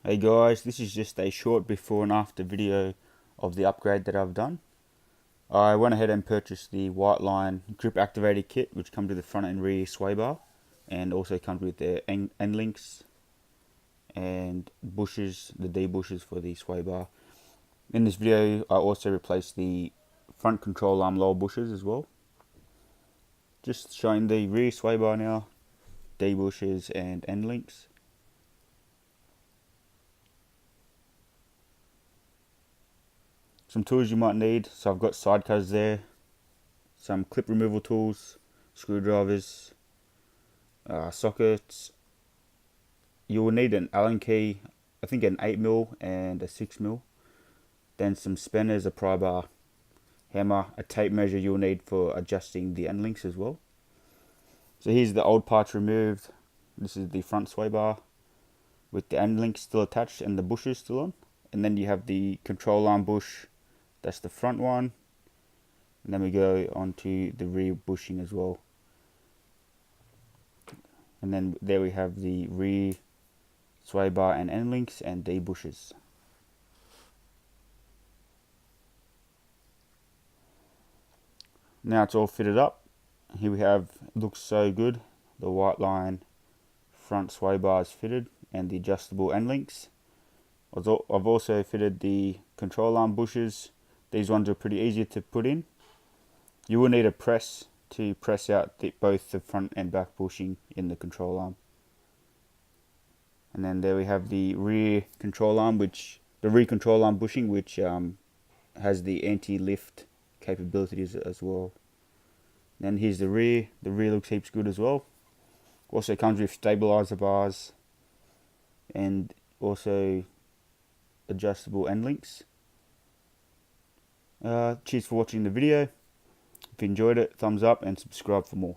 Hey guys, this is just a short before and after video of the upgrade that I've done. I went ahead and purchased the Whiteline grip activator kit, which comes with the front and rear sway bar, and also comes with the end links and bushes, the D bushes for the sway bar. In this video, I also replaced the front control arm lower bushes as well. Just showing the rear sway bar now, D bushes and end links. Some tools you might need, so I've got side cutters there, some clip removal tools, screwdrivers, sockets. You will need an Allen key, I think an 8mm and a 6mm. Then some spanners, a pry bar, hammer, a tape measure you'll need for adjusting the end links as well. So here's the old parts removed. This is the front sway bar with the end links still attached and the bushes still on. And then you have the control arm bush, that's the front one. And then we go on to the rear bushing as well. And then there we have the rear sway bar and end links and D bushes. Now it's all fitted up. Here we have, looks so good, the Whiteline front sway bar is fitted and the adjustable end links. I've also fitted the control arm bushes. These ones are pretty easy to put in. You will need a press to press out both the front and back bushing in the control arm. And then there we have the rear control arm, bushing, which has the anti-lift capabilities as well. Then here's the rear. The rear looks heaps good as well. Also comes with stabilizer bars and also adjustable end links. Cheers for watching the video. If you enjoyed it, thumbs up and subscribe for more.